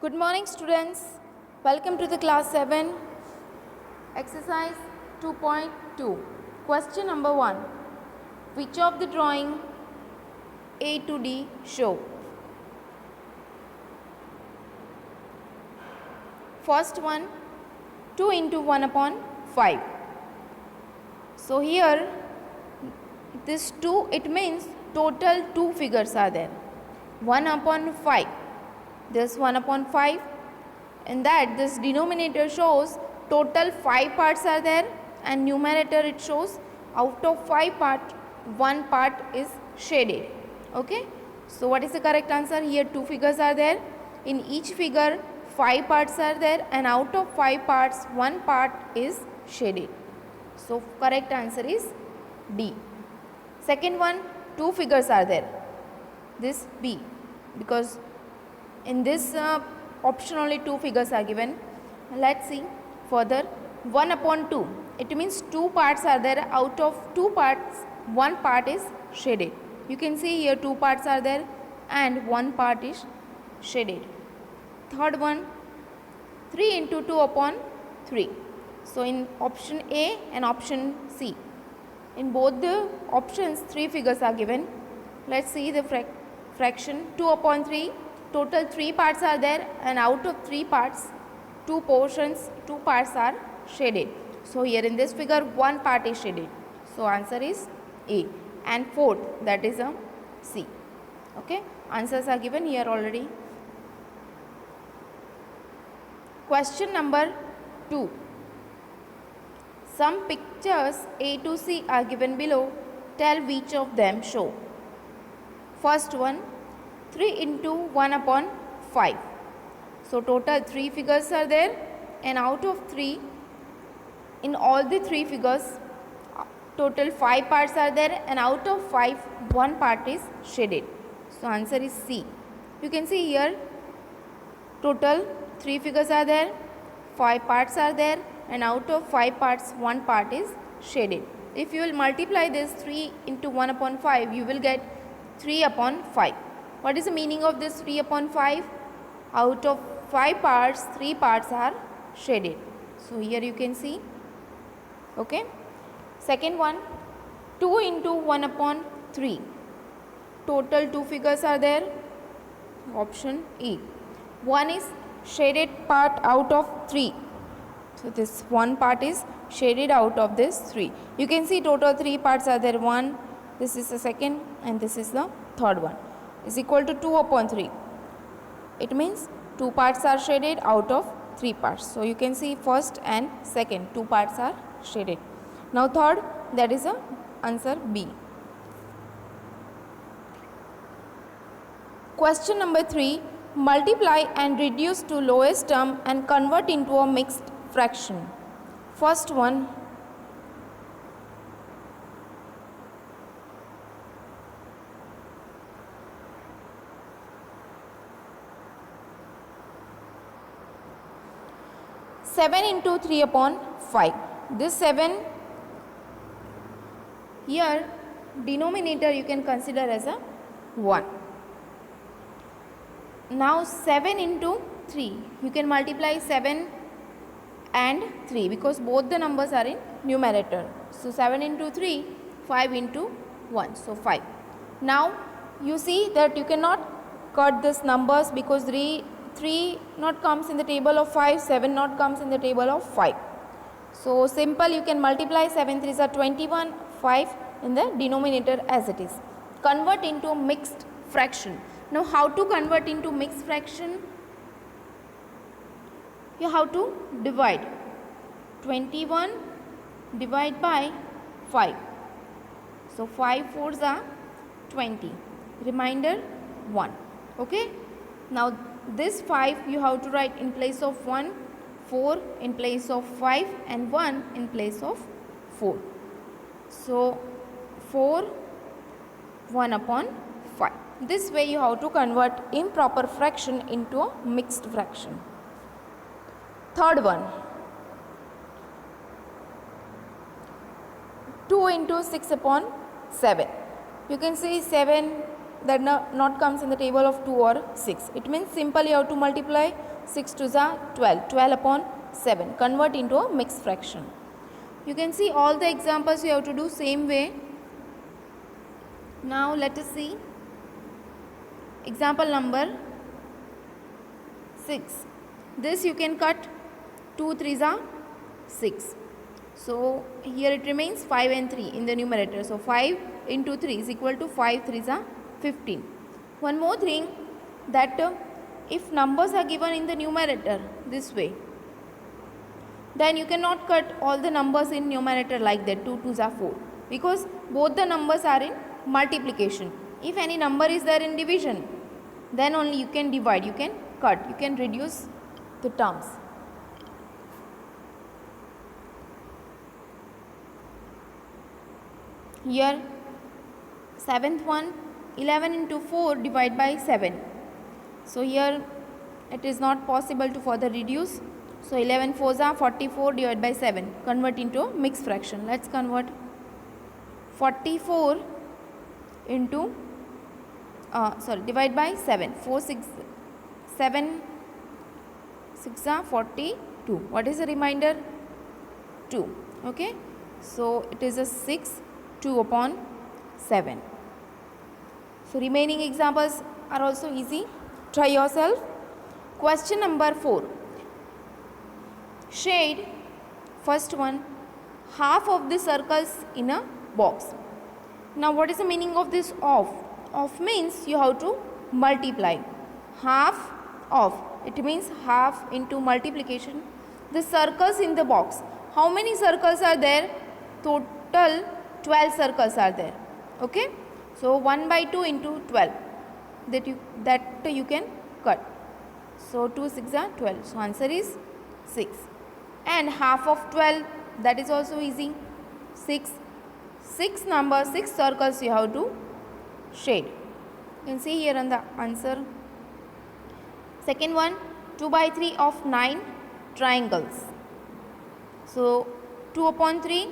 Good morning, students. Welcome to the class 7 exercise 2.2. Question number 1. Which of the drawing A to D show? First one, 2 into 1 upon 5. So here this 2, it means total 2 figures are there. 1 upon 5. This 1 upon 5. In that this denominator shows total 5 parts are there, and numerator it shows out of 5 part 1 part is shaded. Okay. So what is the correct answer? Here 2 figures are there. In each figure 5 parts are there, and out of 5 parts 1 part is shaded. So correct answer is D. Second one, 2 figures are there. This B, because in this option only 2 figures are given. Let's see further. 1 upon 2, it means 2 parts are there. Out of 2 parts 1 part is shaded. You can see here 2 parts are there and 1 part is shaded. Third one, 3 into 2 upon 3. So in option A and option C, in both the options 3 figures are given. Let's see the fraction. 2 upon 3, total 3 parts are there, and out of 3 parts 2 parts are shaded. So here in this figure 1 part is shaded. So answer is A. And fourth, that is a C. Okay, answers are given here already. Question number 2. Some pictures A to C are given below. Tell which of them show. First one, 3 into 1 upon 5. So total 3 figures are there, and out of 3, in all the 3 figures total 5 parts are there, and out of 5 1 part is shaded. So answer is C. You can see here total 3 figures are there, 5 parts are there, and out of 5 parts 1 part is shaded. If you will multiply this 3 into 1 upon 5, you will get 3 upon 5. What is the meaning of this 3 upon 5? Out of 5 parts 3 parts are shaded. So here you can see. Okay. Second one, 2 into 1 upon 3. Total 2 figures are there. Option E. 1 is shaded part out of 3. So this 1 part is shaded out of this 3. You can see total 3 parts are there. 1, this is the second, and this is the third one, is equal to 2 upon 3. It means 2 parts are shaded out of 3 parts. So you can see first and second 2 parts are shaded. Now third, that is the answer B. Question number 3. Multiply and reduce to lowest term and convert into a mixed fraction. First one, 7 into 3 upon 5. This 7, here denominator you can consider as a 1. Now 7 into 3, you can multiply 7 and 3 because both the numbers are in numerator. So 7 into 3, 5 into 1, so 5. Now you see that you cannot cut these numbers because 3 not comes in the table of 5, 7 not comes in the table of 5. So simple, you can multiply 7 3s are 21, 5 in the denominator as it is. Convert into a mixed fraction. Now how to convert into mixed fraction? You have to divide 21 divide by 5. So 5 4s are 20. Remainder 1. Okay. Now this 5 you have to write in place of 1, 4 in place of 5, and 1 in place of 4. So 4, 1 upon 5. This way you have to convert improper fraction into a mixed fraction. Third one, 2 into 6 upon 7. You can see 7 that not comes in the table of 2 or 6. It means simply you have to multiply 6 to the 12, 12 upon 7, convert into a mixed fraction. You can see all the examples you have to do same way. Now let us see example number 6. This you can cut 2 3s are 6. So here it remains 5 and 3 in the numerator. So 5 into 3 is equal to 5 3s are 15. One more thing, that if numbers are given in the numerator this way, then you cannot cut all the numbers in numerator like that, 2 2s are 4, because both the numbers are in multiplication. If any number is there in division, then only you can divide, you can cut, you can reduce the terms. Here 7th one, 11 into 4 divide by 7. So here it is not possible to further reduce. So 11 4s are 44 divided by 7, convert into mixed fraction. Let's convert 44 into divide by 7. 4 6 7 6 are 42. What is the remainder? 2. Okay, so it is a 6 2 upon 7. So remaining examples are also easy. Try yourself. Question number 4. Shade, first one, half of the circles in a box. Now what is the meaning of this of? Of means you have to multiply. Half of, it means half into multiplication. The circles in the box. How many circles are there? Total 12 circles are there. Okay. So 1 by 2 into 12, that you can cut. So 2 6 are 12. So answer is 6. And half of 12, that is also easy. 6 circles you have to shade. You can see here on the answer. Second one, 2 by 3 of 9 triangles. So 2 upon 3,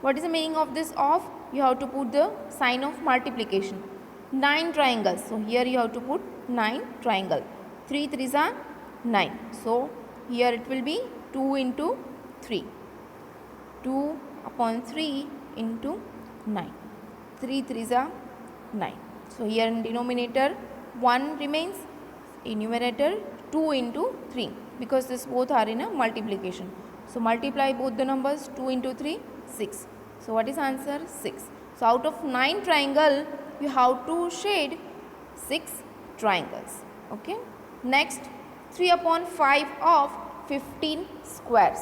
what is the meaning of this of? You have to put the sign of multiplication. 9 triangles. So here you have to put 9 triangle. 3 3s are 9. So here it will be 2 into 3. 2 upon 3 into 9. 3 3s are 9. So here in denominator 1 remains, in numerator 2 into 3, because this both are in a multiplication. So multiply both the numbers, 2 into 3, 6. So what is answer? 6. So out of 9 triangle, you have to shade 6 triangles. Okay. Next, 3 upon 5 of 15 squares.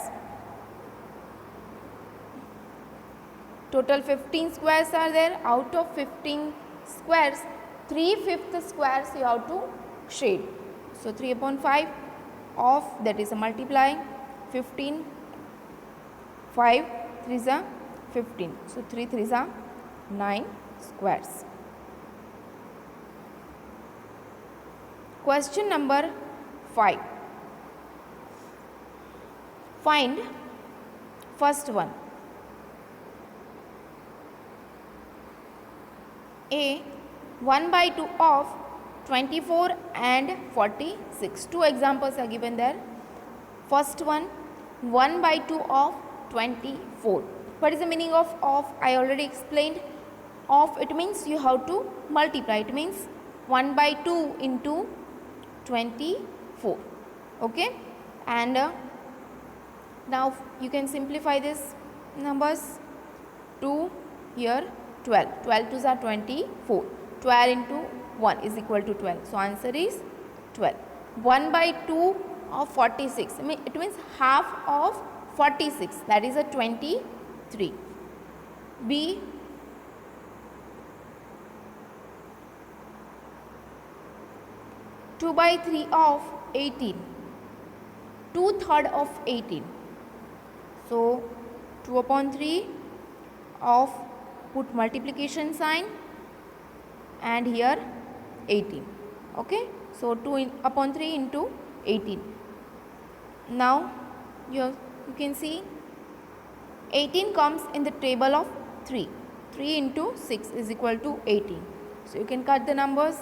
Total 15 squares are there. Out of 15 squares, 3/5 squares you have to shade. So 3 upon 5 of, that is a multiply, 15, 5 3s are 15. So 3 3s are 9 squares. Question number 5. Find first one. A, 1 by 2 of 24 and 46. Two examples are given there. First one, 1 by 2 of 24. What is the meaning of? I already explained. Of, it means you have to multiply. It means 1 by 2 into 24. Okay. And now you can simplify this numbers. 2 here 12. 12 2s are 24. 12 into 1 is equal to 12. So answer is 12. 1 by 2 of 46. It means half of 46. That is a 23. B, 2 by 3 of 18. 2/3 of 18. So 2 upon 3 of, put multiplication sign, and here 18. Okay. So 2 upon 3 into 18. Now you can see 18 comes in the table of 3. 3 into 6 is equal to 18. So you can cut the numbers.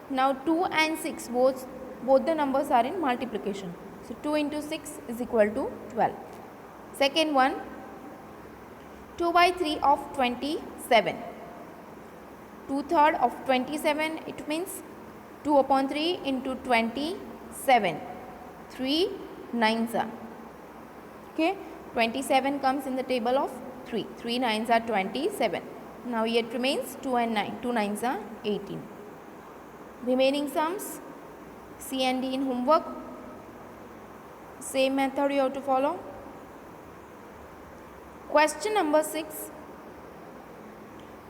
Now 2 and 6 both the numbers are in multiplication. So 2 into 6 is equal to 12. Second one, 2 by 3 of 27. 2/3 of 27, it means 2 upon 3 into 27. 3 nines are. Okay, 27 comes in the table of 3. 3 nines are 27. Now it remains 2 and 9. 2 nines are 18. Remaining sums, C and D in homework. Same method you have to follow. Question number 6.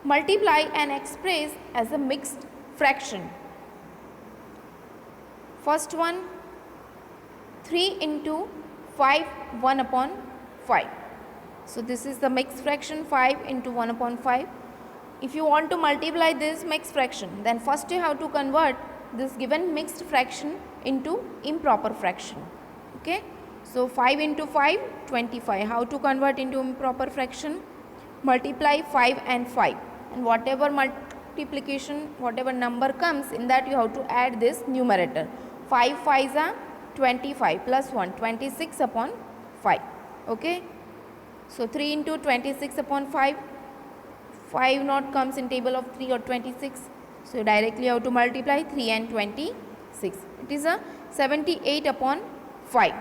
Multiply and express as a mixed fraction. First one, 3 into 5, 1 upon 5. So this is the mixed fraction, 5 into 1 upon 5. If you want to multiply this mixed fraction, then first you have to convert this given mixed fraction into improper fraction. Okay. So 5 into 5, 25. How to convert into improper fraction? Multiply 5 and 5. And whatever multiplication, whatever number comes, in that you have to add this numerator. 5 5s are 25 plus 1, 26 upon 5. Okay. So 3 into 26 upon 5. 5 not comes in table of 3 or 26. So directly you have to multiply 3 and 26. It is a 78 upon 5.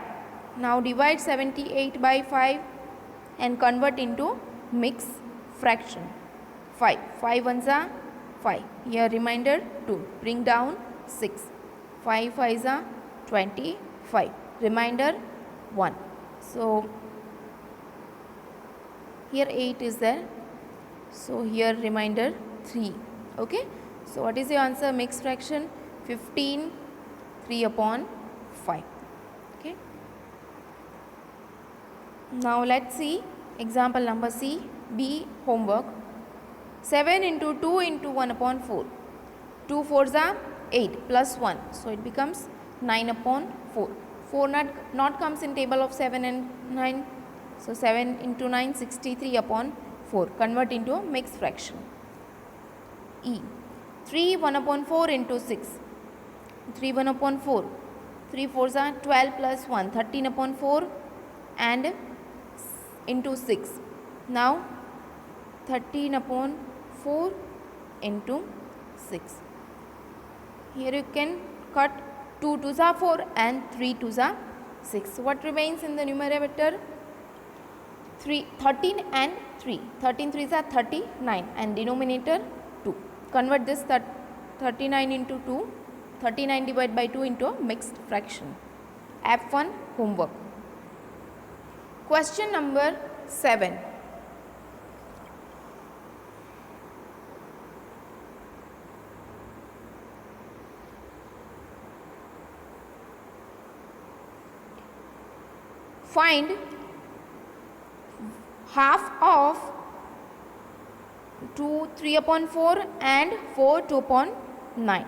Now divide 78 by 5 and convert into mixed fraction. 5. 5 ones are 5. Here remainder 2. Bring down 6. 5 5s are 25. Remainder 1. So here 8 is there. So here remainder 3. Okay. So what is your answer? Mixed fraction 15, 3 upon 5. Okay. Now let's see example number C, B homework. 7 into 2 into 1 upon 4. 2 4s are 8 plus 1. So it becomes 9 upon 4. 4 not comes in table of 7 and 9. So 7 into 9, 63 upon 4. Convert into a mixed fraction. E. 3 1 upon 4 into 6. 3 1 upon 4. 3 4s are 12 plus 1. 13 upon 4 and into 6. Now 13 upon 4 into 6. Here you can cut 2 2s are 4 and 3 2s are 6. So what remains in the numerator? 13 and 3. 13 3s are 39 and denominator 2. Convert this 39 into 2. 39 divided by 2 into a mixed fraction. F1 homework. Question number 7. Find half of 2 3 upon 4 and 4 2 upon 9.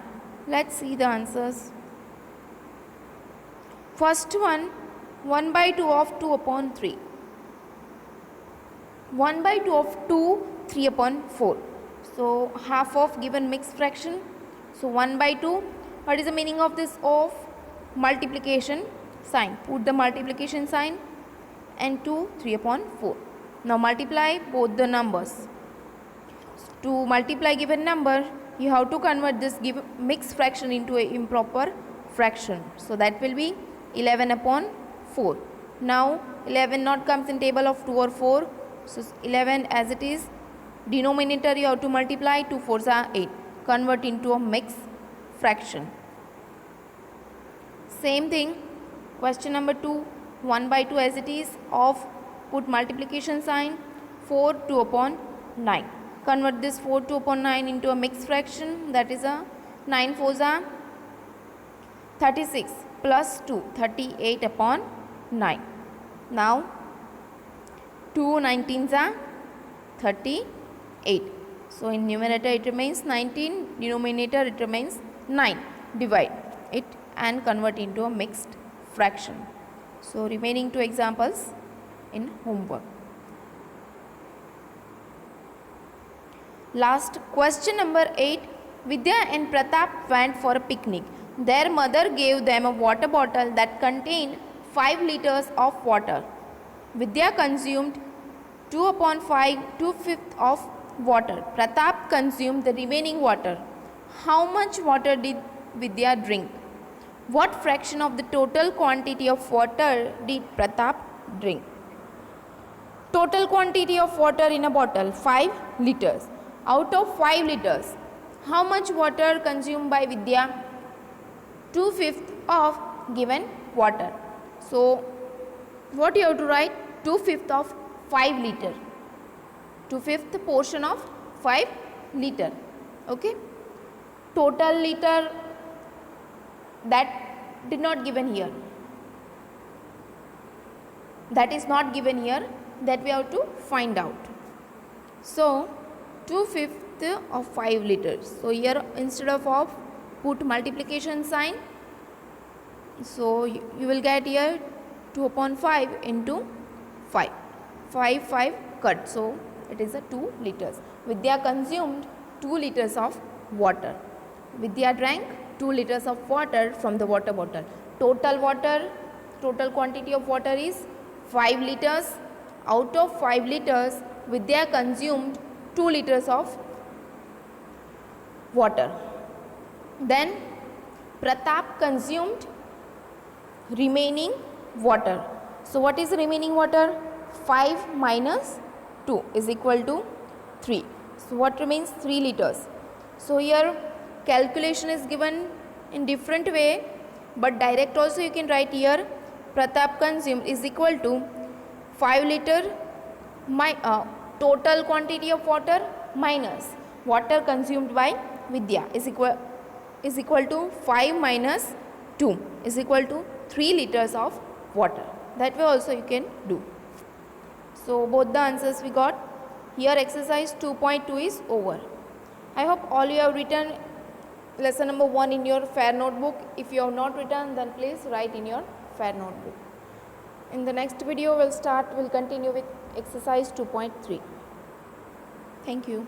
Let's see the answers. First one, 1 by 2 of 2 upon 3. 1 by 2 of 2, 3 upon 4. So half of given mixed fraction. So 1 by 2. What is the meaning of this? Of multiplication sign. Put the multiplication sign and 2 3 upon 4. Now multiply both the numbers. To multiply given number, you have to convert this mixed fraction into a improper fraction. So that will be 11 upon 4. Now 11 not comes in table of 2 or 4. So 11 as it is. Denominator you have to multiply. 2 4s are 8. Convert into a mixed fraction. Same thing. Question number 2. 1 by 2 as it is. Of put multiplication sign. 4 2 upon 9. Convert this 4 2 upon 9 into a mixed fraction. That is a 9 4s are 36 plus 2, 38 upon 9. Now 2 19s are 38. So in numerator it remains 19, denominator it remains 9. Divide it and convert into a mixed fraction. So remaining 2 examples in homework. Last question number 8. Vidya and Pratap went for a picnic. Their mother gave them a water bottle that contained 5 liters of water. Vidya consumed 2 upon 5, 2/5 of water. Pratap consumed the remaining water. How much water did Vidya drink? What fraction of the total quantity of water did Pratap drink? Total quantity of water in a bottle 5 liters. Out of 5 liters, how much water consumed by Vidya? 2/5 of given water. So, what you have to write? 2/5 of 5 liter. 2/5 portion of 5 liter. Okay. Total liter, that did not given here. That is not given here. That we have to find out. So, 2/5 of 5 liters. So, here instead of put multiplication sign. So, you will get here 2 upon 5 into 5. 5 cut. So, it is a 2 liters. Vidya consumed 2 liters of water. Vidya drank 2 liters of water from the water bottle. Total quantity of water is 5 liters. Out of 5 liters, Vidya consumed 2 liters of water. Then Pratap consumed remaining water. So, what is remaining water? 5 minus 2 is equal to 3. So, what remains? 3 liters. So, here calculation is given in different way, but direct also you can write here. Pratap consumed is equal to 5 liter total quantity of water minus water consumed by Vidya is equal to 5 minus 2 is equal to 3 liters of water. That way also you can do. So, both the answers we got. Here exercise 2.2 is over. I hope all you have written lesson number 1 in your fair notebook. If you have not written, then please write in your fair notebook. In the next video we'll continue with exercise 2.3. Thank you.